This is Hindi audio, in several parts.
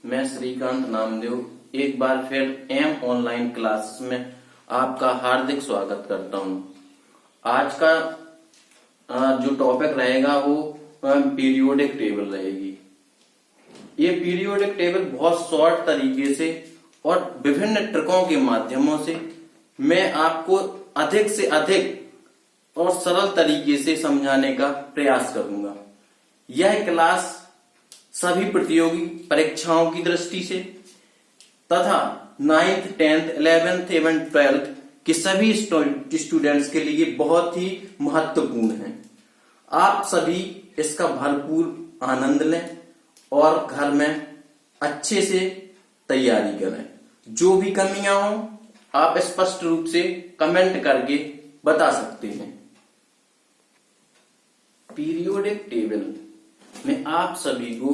मैं श्रीकांत नामदेव एक बार फिर एम ऑनलाइन क्लासेस में आपका हार्दिक स्वागत करता हूं। आज का जो टॉपिक रहेगा वो पीरियोडिक टेबल रहेगी। ये पीरियोडिक टेबल बहुत शॉर्ट तरीके से और विभिन्न ट्रिकों के माध्यमों से मैं आपको अधिक से अधिक और सरल तरीके से समझाने का प्रयास करूंगा। यह क्लास सभी प्रतियोगी परीक्षाओं की दृष्टि से तथा 9th, 10th, 11th एवं 12th के सभी स्टूडेंट्स के लिए बहुत ही महत्वपूर्ण है। आप सभी इसका भरपूर आनंद लें और घर में अच्छे से तैयारी करें। जो भी कमियां हों आप स्पष्ट रूप से कमेंट करके बता सकते हैं। पीरियोडिक टेबल में आप सभी को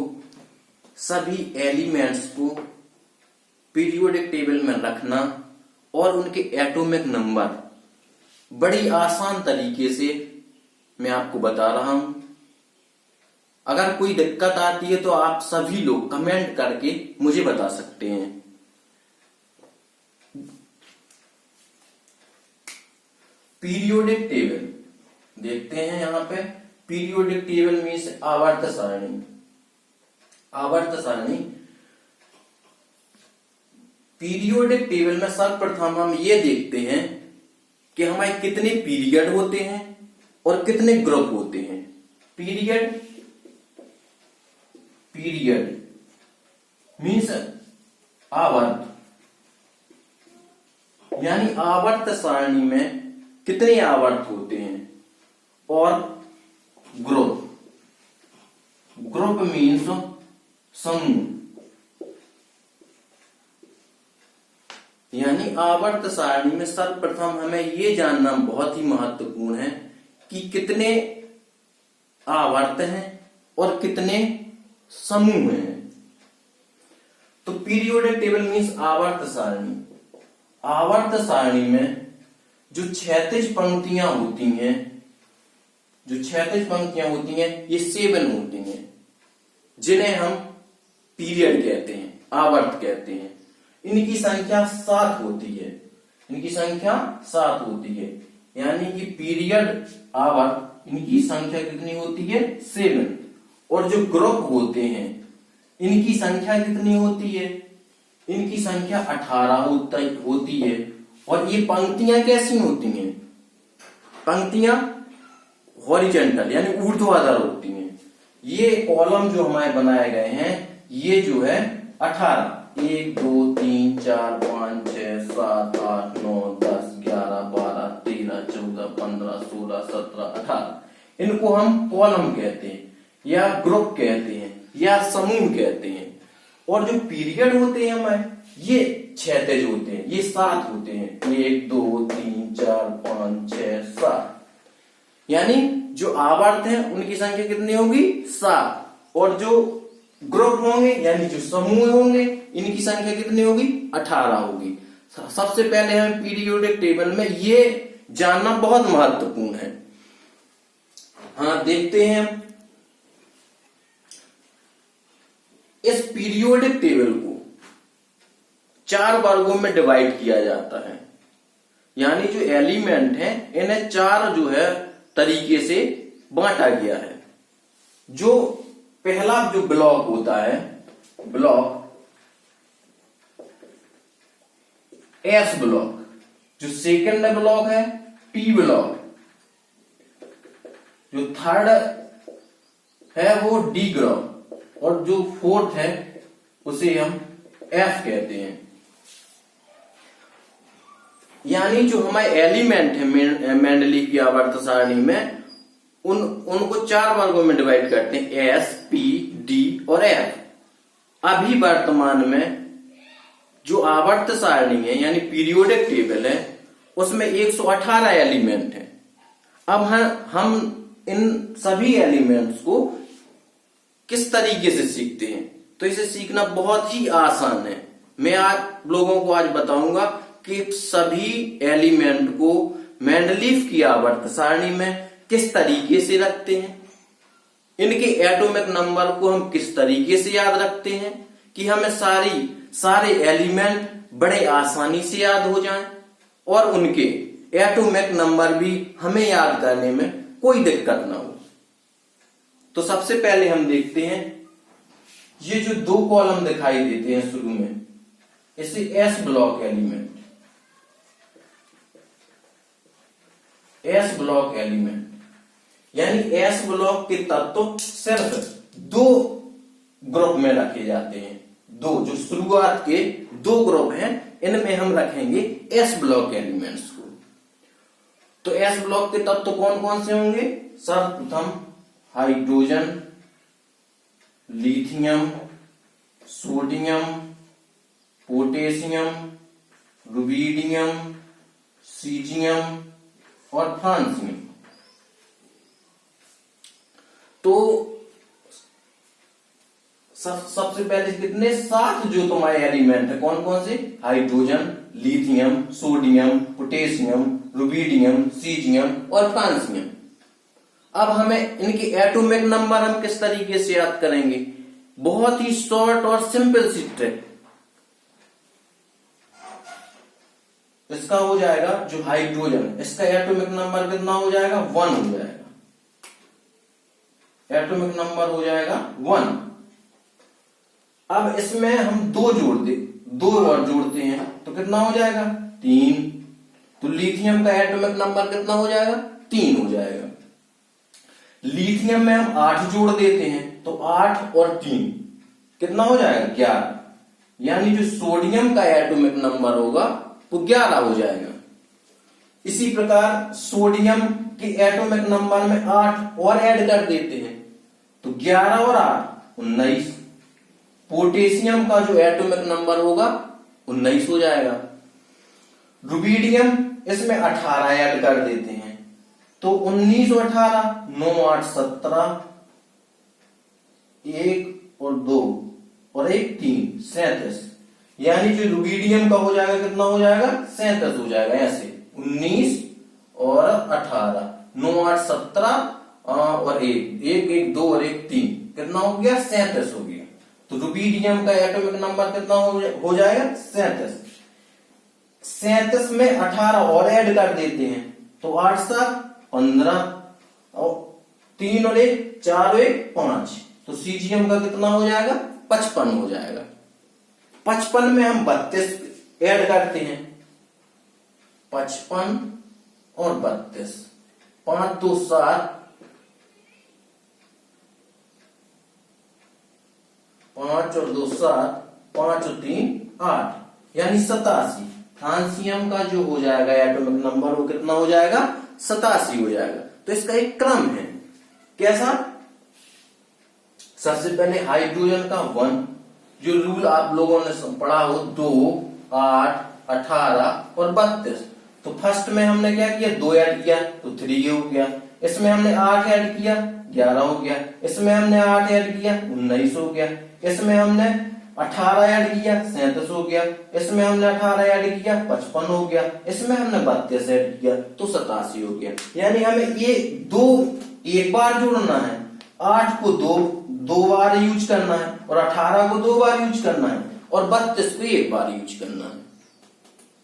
सभी एलिमेंट्स को पीरियोडिक टेबल में रखना और उनके एटॉमिक नंबर बड़ी आसान तरीके से मैं आपको बता रहा हूं। अगर कोई दिक्कत आती है तो आप सभी लोग कमेंट करके मुझे बता सकते हैं। पीरियोडिक टेबल देखते हैं। यहां पे पीरियोडिक टेबल मीन्स आवर्त सारणी। आवर्त सारणी पीरियोडिक टेबल में सर्वप्रथम हम ये देखते हैं कि हमारे कितने पीरियड होते हैं और कितने ग्रुप होते हैं। पीरियड मीन्स आवर्त, यानी आवर्त सारणी में कितने आवर्त होते हैं। और ग्रुप मीन्स समूह, यानी आवर्त सारणी में सर्वप्रथम हमें यह जानना बहुत ही महत्वपूर्ण है कि कितने आवर्त हैं और कितने समूह हैं। तो पीरियोडिक टेबल मीन्स आवर्त सारणी। आवर्त सारणी में जो क्षैतिज पंक्तियां होती हैं, ये 7 होती हैं, जिन्हें हम पीरियड कहते हैं, आवर्त कहते हैं। इनकी संख्या 7 होती है। यानी कि पीरियड आवर्त इनकी संख्या कितनी होती है? 7। और जो ग्रुप होते हैं इनकी संख्या कितनी होती है? इनकी संख्या 18 होती है। और ये पंक्तियां कैसी होती हैं? पंक्तियां हॉरिजॉन्टल यानी ऊर्ध्वाधर होती हैं। ये कॉलम जो हमारे बनाए गए हैं ये जो है 18, 1 2 3 4 5 6 7 8 9 10 11 12 13 14 15 16 17 18 इनको हम कॉलम कहते हैं या ग्रुप कहते हैं या समूह कहते हैं। और जो पीरियड होते हैं हमारे ये क्षैतिज होते हैं, ये 7 होते हैं। 1 2 3 4 5 6 7, यानी जो आवर्त हैं उनकी संख्या कितनी होगी? 7। और जो ग्रुप होंगे यानी जो समूह होंगे इनकी संख्या कितनी होगी? 18 होगी। सबसे पहले हमें पीरियोडिक टेबल में ये जानना बहुत महत्वपूर्ण है। हाँ, देखते हैं हम इस पीरियोडिक टेबल को 4 वर्गों में डिवाइड किया जाता है। यानी जो एलिमेंट हैं इन्हें 4 जो है तरीके से बांटा गया है। जो पहला जो ब्लॉक होता है, ब्लॉक एस ब्लॉक, जो सेकंड ब्लॉक है पी ब्लॉक, जो थर्ड है वो डी ग्रुप और जो फोर्थ है उसे हम एफ कहते हैं। यानी जो हमारे एलिमेंट है मेंडलीव की आवर्त सारणी में उनको 4 वर्गों में डिवाइड करते हैं, एस पी डी और एफ। अभी वर्तमान में जो आवर्त सारणी है यानी पीरियोडिक टेबल है उसमें 118 एलिमेंट है। अब हम इन सभी एलिमेंट्स को किस तरीके से सीखते हैं? तो इसे सीखना बहुत ही आसान है। मैं आप लोगों को आज बताऊंगा कि सभी एलिमेंट को मेंडलीव की आवर्त सारणी में किस तरीके से रखते हैं, इनके एटॉमिक नंबर को हम किस तरीके से याद रखते हैं, कि हमें सारे एलिमेंट बड़े आसानी से याद हो जाएं और उनके एटॉमिक नंबर भी हमें याद करने में कोई दिक्कत ना हो। तो सबसे पहले हम देखते हैं, ये जो दो कॉलम दिखाई देते हैं शुरू में, इसे S block element, S block element यानी एस ब्लॉक के तत्व सिर्फ दो ग्रुप में रखे जाते हैं। दो जो शुरुआत के दो ग्रुप हैं, इनमें हम रखेंगे एस ब्लॉक एलिमेंट्स को। तो एस ब्लॉक के तत्व कौन कौन से होंगे? सर्वप्रथम hydrogen, lithium, sodium, potassium, rubidium, caesium और फ्रांसियम। तो सबसे पहले कितने 7 जो तुम्हारे एलिमेंट है, कौन कौन से? Hydrogen, lithium, sodium, potassium, rubidium, caesium और फ्रांसियम। अब हमें इनके एटॉमिक नंबर हम किस तरीके से याद करेंगे? बहुत ही शॉर्ट और सिंपल सी ट्रिक। इसका हो जाएगा जो हाइड्रोजन, इसका एटॉमिक नंबर कितना हो जाएगा? 1 हो जाएगा। एटॉमिक नंबर हो जाएगा 1। अब इसमें हम दो और जोड़ते हैं तो कितना हो जाएगा? 3। तो लिथियम का एटॉमिक नंबर कितना हो जाएगा? 3 हो जाएगा। लिथियम में हम 8 जोड़ देते हैं तो 8 और 3 कितना हो जाएगा? 11। यानी जो सोडियम का एटॉमिक नंबर होगा वो 11 हो जाएगा। इसी प्रकार सोडियम के एटॉमिक नंबर में 8 और ऐड कर देते हैं तो 11 और 8 19। पोटेशियम का जो एटॉमिक नंबर होगा 19 हो जाएगा। रुबिडियम इसमें 18 ऐड कर देते हैं तो 19 और 18 9 8 17, 1 और 2 और 1 3 37। यानी जो रुबिडियम का हो जाएगा कितना हो जाएगा? 37 हो जाएगा। ऐसे 19 और 18 9 8 17 और 1 1 2 और 1 3 कितना हो गया? 37 हो गया। तो रुबिडियम का एटॉमिक नंबर कितना हो जाएगा? 37। 37 में 18 और ऐड कर देते हैं तो 8 7 15 और 3 और 1 4 और 1 5। तो सीजियम का कितना हो जाएगा? 55 हो जाएगा। 55 में हम 32 ऐड करते हैं, 55 और 32, 5 2 7, 5 और 2 7, 5 और 3 8 यानी 87। फ्रांसियम का जो हो जाएगा एटॉमिक नंबर वो कितना हो जाएगा? 87 हो जाएगा। तो इसका एक क्रम है, कैसा? सबसे पहले हाइड्रोजन का 1, जो रूल आप लोगों ने पढ़ा हो 2 8 18 और 32। तो फर्स्ट में हमने क्या किया? 2 ऐड किया तो 3 हो गया। इसमें हमने 8 ऐड किया 11 हो गया। इसमें हमने 8 ऐड किया 19 हो गया। इसमें हमने 18 ऐड किया 37 हो गया। इसमें हमने 18 ऐड किया 55 हो गया। इसमें हमने 32 ऐड किया तो 87 हो गया। यानी हमें ये दो एक बार जोड़ना है, 8 को दो बार यूज करना है और 18 को 2 बार यूज करना है और 32 को 1 बार यूज करना है।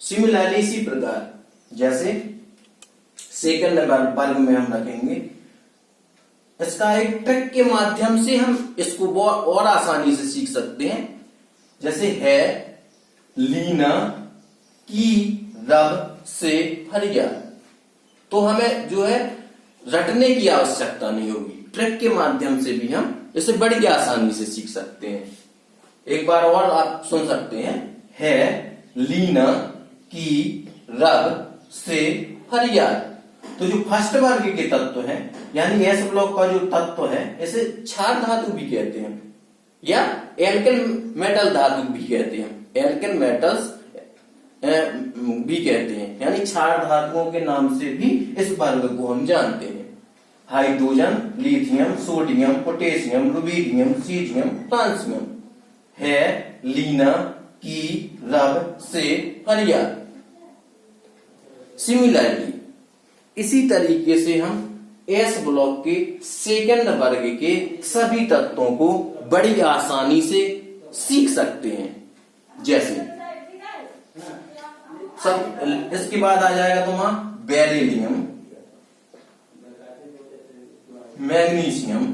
सिमिलरली इसी प्रकार जैसे सेकंड वर्ग में हम रखेंगे, इसका एक ट्रिक के माध्यम से हम इसको और आसानी से सीख सकते हैं। जैसे है लीना की रब से फरियाद, तो हमें जो है रटने की आवश्यकता नहीं होगी, ट्रिक के माध्यम से भी हम इसे बड़ी आसानी से सीख सकते हैं। एक बार और आप सुन सकते हैं, है लीना की रब से फरियाद। तो जो फर्स्ट वर्ग के तत्व हैं यानी एस ब्लॉक का जो तत्व है इसे क्षार धातु भी कहते हैं या एल्केन मेटल धातु भी कहते हैं, एल्केन मेटल्स भी कहते हैं। यानी क्षार धातुओं के नाम से भी इस वर्ग को हम जानते हैं। Hydrogen, lithium, sodium, potassium, rubidium, caesium, francium. है लीना की रब से फरियाद। सिमिलरली इसी तरीके से हम एस ब्लॉक के सेकंड वर्ग के सभी तत्वों को बड़ी आसानी से सीख सकते हैं। जैसे सब इसके बाद आ जाएगा तुम्हारा beryllium, magnesium,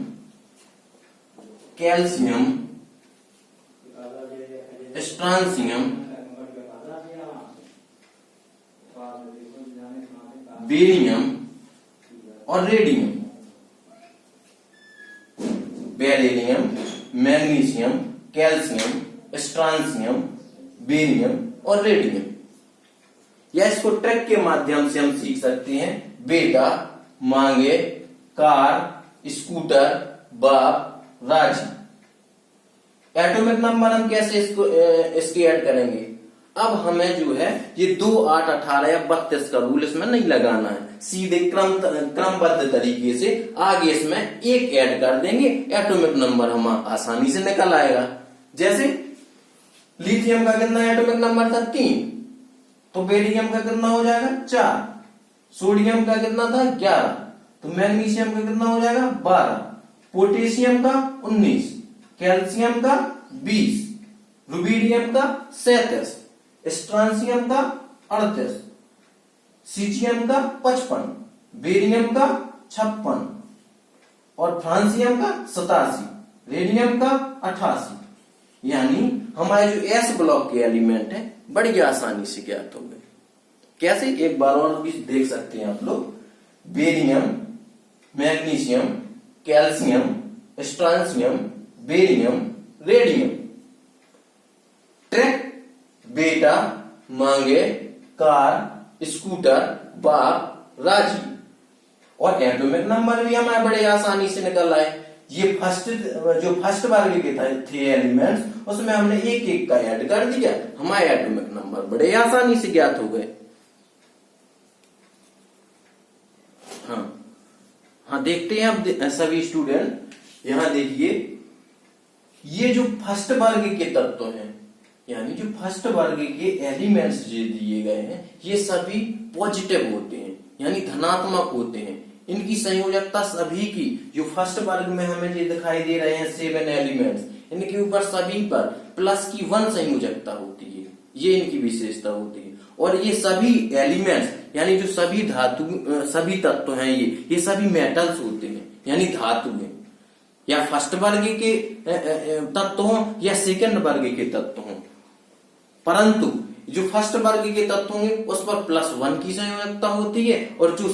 calcium, strontium, barium और radium. Beryllium, magnesium, calcium, strontium, barium और रेडियम। या इसको ट्रैक के माध्यम से हम सीख सकते हैं। बेटा, मांगे, कार, स्कूटर, बाप, राजी। एटॉमिक नंबर हम कैसे इसके ऐड करेंगे? अब हमें जो है ये 2, 8, 18 या 32 का रूल इसमें नहीं लगाना है। सीधे क्रमबद्ध तरीके से आगे इसमें एक ऐड कर देंगे, एटॉमिक नंबर हम आसानी से निकल आएगा। जैसे लिथियम का कितना एटॉमिक नंबर था? 3, तो बेरियम का कितना हो जाएगा? 4, सोडियम का कितना था? 11, तो मैग्नीशियम का कितना हो जाएगा? 12, पोटेशियम का 19, कैल्शियम का 20, रुबिडियम का 37, स्ट्रांसियम का 38, सीजियम का 55, बेरियम का 56 और फ्रांसियम का 87, रेडियम का 88। यानी हमारे जो एस ब्लॉक के एलिमेंट है बड़ी आसानी से ज्ञात हो गए। कैसे? एक बार और भी देख सकते हैं आप लोग। Barium, magnesium, calcium, strontium, barium, radium. Trick, बेटा, मांगे, कार, स्कूटर, बाप, राजी। और एटॉमिक नंबर भी हमारे बड़े आसानी से निकल आए। ये फर्स्ट वर्ग के थे एलिमेंट्स, उसमें हमने एक एक का ऐड कर दिया, हमारे एटॉमिक नंबर बड़े आसानी से ज्ञात हो गए। हाँ, देखते हैं अब सभी स्टूडेंट, यहां देखिए ये जो फर्स्ट वर्ग के तत्व हैं, यानी जो फर्स्ट वर्ग के एलिमेंट्स जो दिए गए हैं, ये सभी पॉजिटिव होते हैं, यानी धनात्मक होते हैं। इनकी संयोजकता सभी की, जो फर्स्ट वर्ग में हमें ये दिखाई दे रहे हैं 7 एलिमेंट्स, इनके ऊपर सभी पर प्लस की 1 संयोजकता होती है। ये इनकी विशेषता होती है। और ये सभी एलिमेंट्स, यानी जो सभी धातु, सभी तत्व हैं, ये सभी मेटल्स होते हैं, यानी धातु है। या फर्स्ट वर्ग के तत्व हों या सेकंड वर्ग के तत्व हों, परंतु जो फर्स्ट वर्ग के तत्व होंगे उस पर +1 की संयोजकता होती है, और जो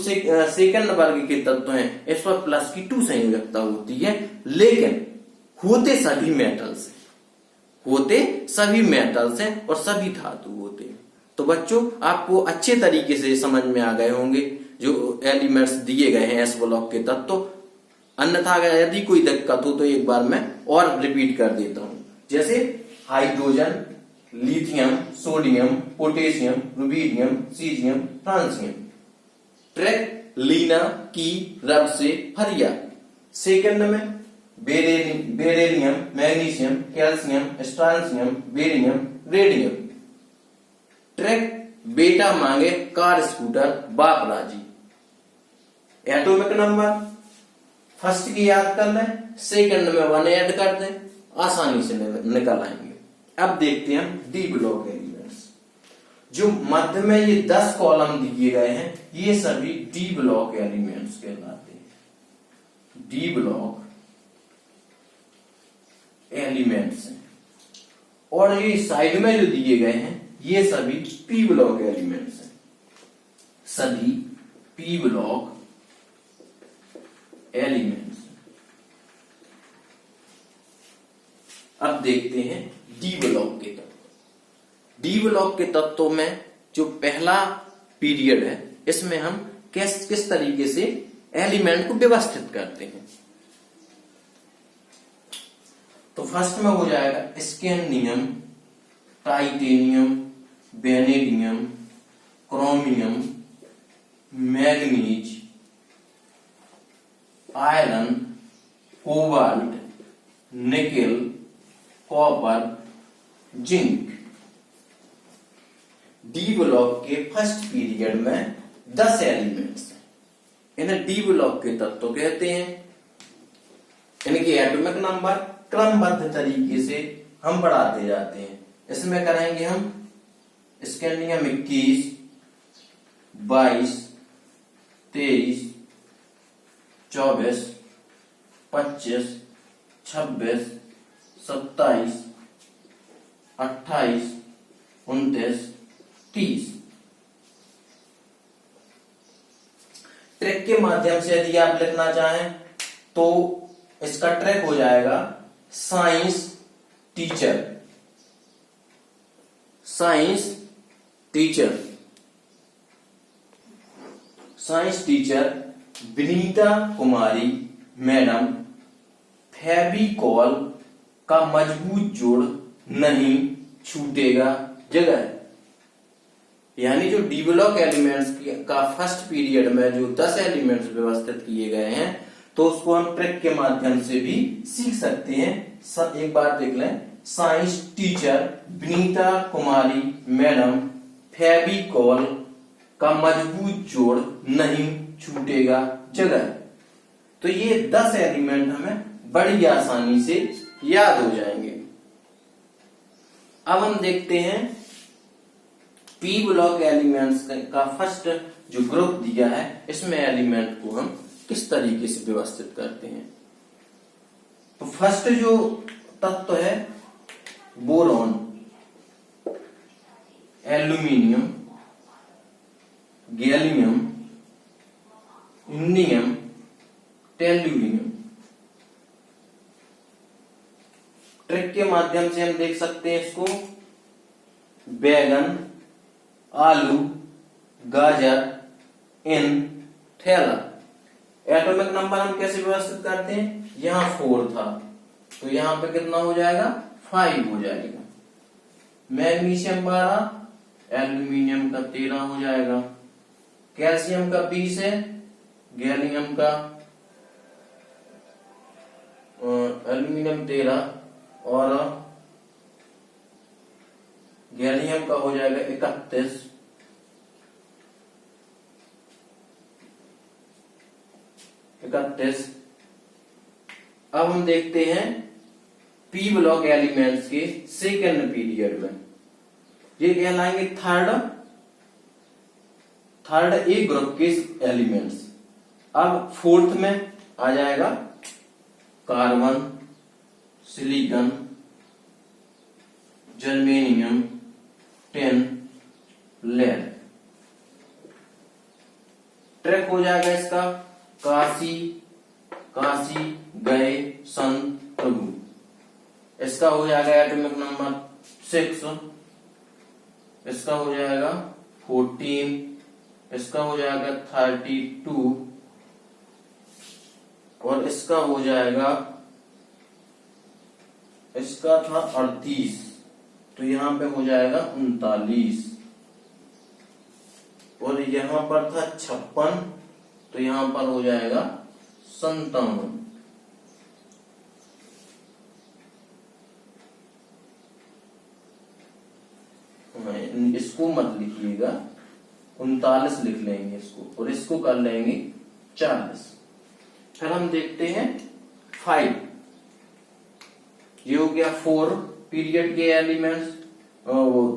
सेकंड वर्ग के तत्व हैं इस पर प्लस की 2 संयोजकता होती है। लेकिन होते सभी मेटल्स हैं और सभी धातु होते हैं। तो बच्चों, आपको अच्छे तरीके से समझ में आ गए होंगे जो एलिमेंट्स दिए गए हैं एस ब्लॉक के तत्व। अन्यथा यदि कोई दिक्कत हो तो एक बार मैं और रिपीट कर देता हूं। जैसे hydrogen, lithium, sodium, potassium, rubidium, caesium, francium. Trick, लीना, की, रब से हरिया। सेकंड में beryllium, magnesium, calcium, strontium, barium, radium. Trick, बेटा, मांगे, कार, स्कूटर, बाप, राजी। एटॉमिक नंबर फर्स्ट की याद कर लें, सेकंड में 1 ऐड कर दें, आसानी से निकल आएंगे। अब देखते हैं हम डी ब्लॉक एलिमेंट्स। जो मध्य में ये 10 कॉलम दिए गए हैं, ये सभी डी ब्लॉक एलिमेंट्स कहलाते हैं। डी ब्लॉक एलिमेंट्स हैं। और ये साइड में जो दिए गए हैं ये सभी पी ब्लॉक एलिमेंट्स हैं। सभी पी ब्लॉक एलिमेंट्स। अब देखते हैं डी ब्लॉक के तत्व। डी ब्लॉक के तत्वों में जो पहला पीरियड है, इसमें हम किस तरीके से एलिमेंट को व्यवस्थित करते हैं। तो फर्स्ट में हो जाएगा scandium, titanium, vanadium, chromium, manganese, iron, cobalt, nickel, copper, zinc. D block के फर्स्ट पीरियड में 10 एलिमेंट्स हैं। इन्हें डी ब्लॉक के तत्व कहते हैं। इनके एटॉमिक नंबर क्रमबद्ध तरीके से हम बढ़ाते जाते हैं। इसमें करेंगे हम स्कैंडियम 21, 22, 23, 24, 25, 26, 27, 28, 29, 30। ट्रैक के माध्यम से यदि आप लिखना चाहें तो इसका ट्रैक हो जाएगा science teacher. Science teacher, science teacher Vinita Kumari madam Fevicol का मजबूत जोड़ नहीं छूटेगा जगह। यानी जो डी ब्लॉक एलिमेंट्स का फर्स्ट पीरियड में जो 10 एलिमेंट्स व्यवस्थित किए गए हैं तो उसको हम ट्रिक के माध्यम से भी सीख सकते हैं। एक बार देख लें, science teacher Vinita Kumari madam Fevicol का मजबूत जोड़ नहीं छूटेगा जगह। तो ये 10 एलिमेंट हमें बड़ी आसानी से याद हो जाएंगे। अब हम देखते हैं पी ब्लॉक एलिमेंट्स का फर्स्ट जो ग्रुप दिया है इसमें एलिमेंट को हम किस तरीके से व्यवस्थित करते हैं। तो फर्स्ट जो तत्व है boron, aluminium, gallium, indium, tellurium. Trick के माध्यम से हम देख सकते हैं इसको बैगन, आलू, गाजर, इन, थैला। एटॉमिक नंबर हम कैसे व्यवस्थित करते हैं, यहां 4 था तो यहां पे कितना हो जाएगा 5 हो जाएगा। मैग्नीशियम 12, एल्यूमिनियम का 13 हो जाएगा, कैल्शियम का 20 है, गैलियम का एल्यूमिनियम 13 और गैलियम का हो जाएगा 31। अब हम देखते हैं पी ब्लॉक एलिमेंट्स के सेकेंड पीरियड में, ये कहलाएंगे थर्ड ए ग्रुप के एलिमेंट्स। अब फोर्थ में आ जाएगा carbon, silicon, germanium, tin, lead. Trick हो जाएगा इसका काशी, काशी गए संत प्रभु। इसका हो जाएगा एटॉमिक नंबर 6, इसका हो जाएगा 14, इसका हो जाएगा 32 और इसका हो जाएगा, इसका था 38 तो यहां पे हो जाएगा 39 और यहां पर था 56 तो यहां पर हो जाएगा 57। इसको मत लिखिएगा, 39 लिख लेंगे इसको और इसको कर लेंगे 40। फिर हम देखते हैं 5, ये हो गया 4 पीरियड के एलिमेंट्स,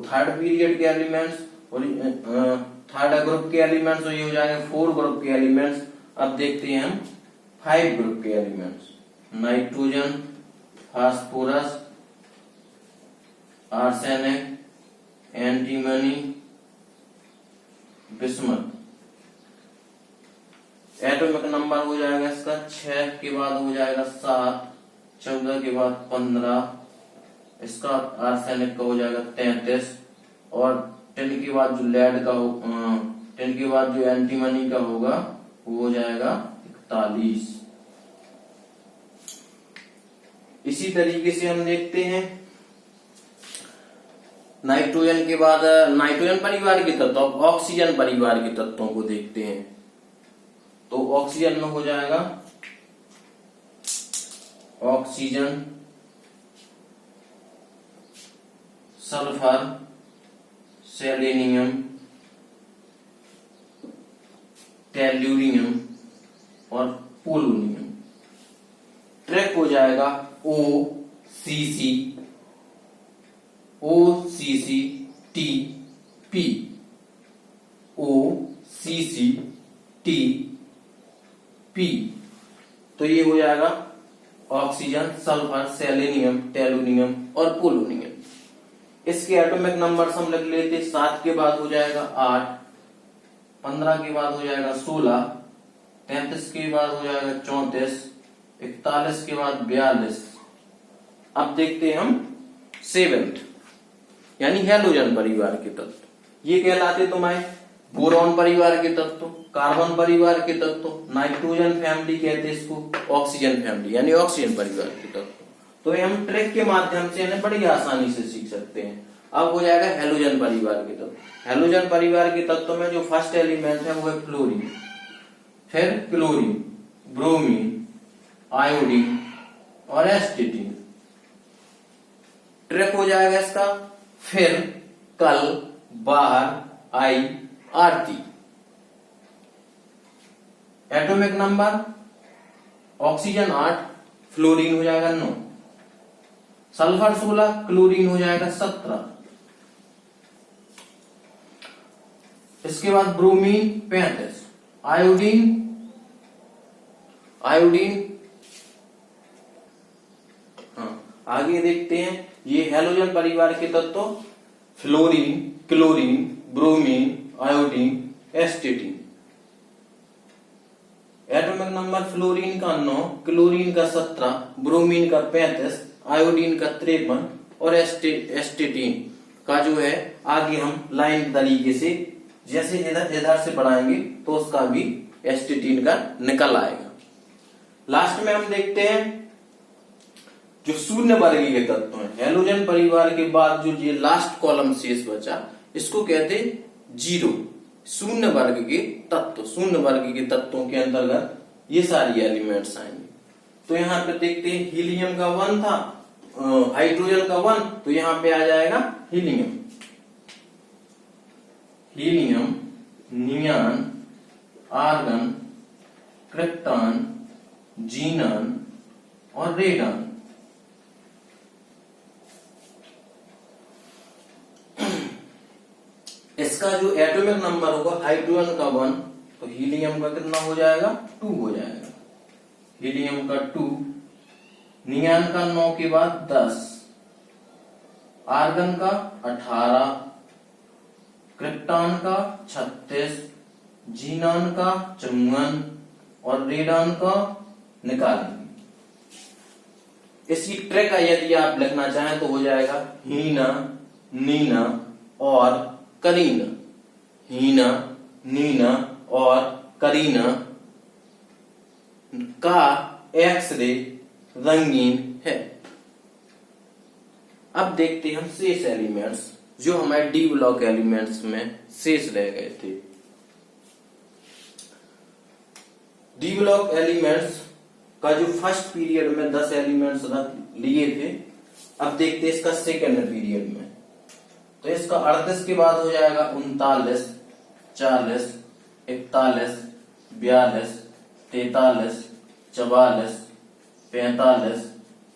थर्ड पीरियड के एलिमेंट्स और थर्ड ग्रुप के एलिमेंट्स, तो ये हो जाएंगे 4 ग्रुप के एलिमेंट्स। अब देखते हैं हम 5 ग्रुप के elements, nitrogen, phosphorus, arsenic, antimony, bismuth. Atomic number हो जाएगा इसका 6 के बाद हो जाएगा 7, 14 के बाद 15, इसका आर्सेनिक का हो जाएगा 33 और 10 के बाद जो लेड का 10 के बाद जो एंटीमनी का होगा वो हो जाएगा 41। इसी तरीके से हम देखते हैं नाइट्रोजन के बाद नाइट्रोजन परिवार के तत्व, ऑक्सीजन परिवार के तत्वों को देखते हैं। तो ऑक्सीजन में हो जाएगा ऑक्सीजन, सल्फर, सेलेनियम, टेल्यूरियम और पोलोनियम। ट्रैक हो जाएगा OCC OCCTP, OCCTP। तो ये हो जाएगा ऑक्सीजन, सल्फर, सेलेनियम, टेलुनियम और पोलोनियम। इसके एटॉमिक नंबर हम लिख लेते। 7 के बाद हो जाएगा 8, 15 के बाद हो जाएगा 16, 33 के बाद हो जाएगा 34, 41 के बाद 42। अब देखते हैं हम 7th यानी हैलोजन परिवार के तत्व। ये कहलाते तुम्हारे बोरॉन परिवार के तत्व, कार्बन परिवार के तत्व, नाइट्रोजन फैमिली कहते हैं इसको, ऑक्सीजन फैमिली यानी ऑक्सीजन परिवार के तत्व। तो ये हम ट्रिक के माध्यम से इन्हें बड़ी आसानी से सीख सकते हैं। अब हो जाएगा हैलोजन परिवार के तत्व। हैलोजन परिवार के तत्व में जो फर्स्ट एलिमेंट है वो है फ्लोरीन, फिर क्लोरीन, ब्रोमीन, आयोडीन और एस्टेटिन। ट्रिक हो जाएगा इसका, फिर, कल, बाहर, आई, आरती। एटॉमिक नंबर ऑक्सीजन 8, फ्लोरीन हो जाएगा 9, सल्फर 16, क्लोरीन हो जाएगा 17। इसके बाद ब्रोमीन 35, आयोडीन आगे देखते हैं। ये हैलोजन परिवार के तत्व fluorine, chlorine, bromine, iodine, एस्टेटिन। Atomic number fluorine का 9, क्लोरीन का 17, ब्रोमीन का 35, आयोडीन का 53 और एस्टेटिन का जो है आगे हम लाइन तरीके से जैसे इधर से बढ़ाएंगे तो उसका भी एस्टेटिन का निकल आएगा। लास्ट में हम देखते हैं जो शून्य वर्गीय के तत्व हैं। हैलोजन परिवार के बाद जो ये लास्ट कॉलम शेष बचा इसको कहते हैं जीरो, शून्य वर्ग के तत्व। शून्य वर्ग के तत्वों के अंतर्गत ये सारी एलिमेंट्स आएंगे। तो यहाँ पे देखते हैं हीलियम का 1 था, हाइड्रोजन का 1, तो यहाँ पे आ जाएगा हीलियम, नियान, आर्गन, क्रिप्टॉन, जीनन और रेडन। इसका जो एटॉमिक नंबर होगा हाइड्रोजन का 1, तो हीलियम का कितना हो जाएगा 2 हो जाएगा, हीलियम का 2, नियान का 9 के बाद 10, आर्गन का 18, क्रिप्टॉन का 36, जीनॉन का 54 और रेडॉन का निकालेंगे। इसकी ट्रिक यदि आप लिखना चाहें तो हो जाएगा हीना, नीना और करीना। हीना, नीना और करीना का एक्सरे रंगीन है। अब देखते हैं हम शेष एलिमेंट्स जो हमारे डी ब्लॉक एलिमेंट्स में शेष रह गए थे। डी ब्लॉक एलिमेंट्स का जो फर्स्ट पीरियड में 10 एलिमेंट्स लिए थे, अब देखते हैं इसका सेकेंड पीरियड में। तो इसका 38 के बाद हो जाएगा 39, 40, 41, 42, 43, 44, 45,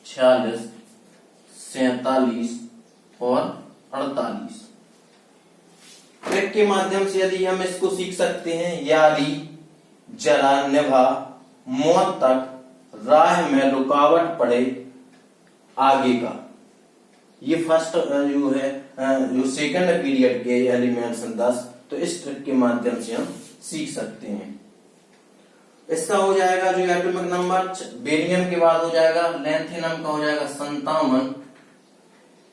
46, 47 और 48। ट्रिक के माध्यम से यदि हम इसको सीख सकते हैं, यारी, जरा, निभा, मौत तक, राह में रुकावट पड़े, आगे का। ये फर्स्ट जो है जो सेकंड पीरियड के एलिमेंट्स 10, तो इस ट्रिक के माध्यम से हम सीख सकते हैं। इसका हो जाएगा जो एटॉमिक नंबर बेरियम के बाद हो जाएगा लैंथेनम का हो जाएगा 57।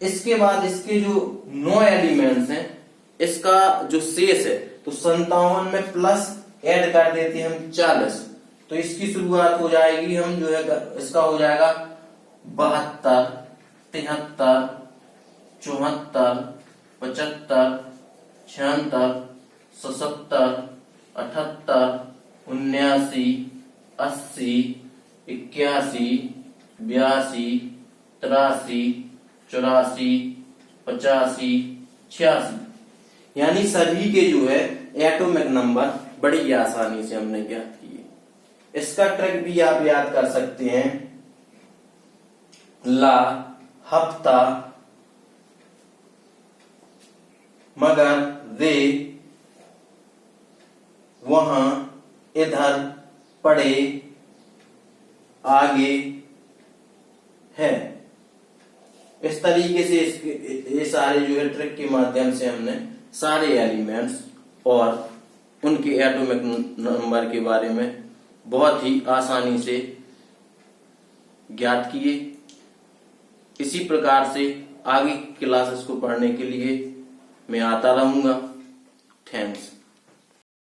इसके बाद इसके जो 9 एलिमेंट्स हैं इसका जो शेष है तो 57 में प्लस ऐड कर देते हैं हम 40, तो इसकी शुरुआत हो जाएगी हम जो है इसका हो जाएगा 72, 73, 74, 75, 76, 77, 78, 79, 80, 81, 82, 83, 84, 85, 86 यानी सभी के जो है एटॉमिक नंबर बड़ी आसानी से हमने ज्ञात किए। इसका ट्रिक भी आप याद कर सकते हैं, ला, हफ्ता, मगर वे वहां इधर पड़े आगे है। इस तरीके से ये सारे जो है ट्रिक के माध्यम से हमने सारे एलिमेंट्स और उनके एटॉमिक नंबर के बारे में बहुत ही आसानी से ज्ञात किए। इसी प्रकार से आगे क्लासेस को पढ़ने के लिए मैं आता रहूंगा। थैंक्स।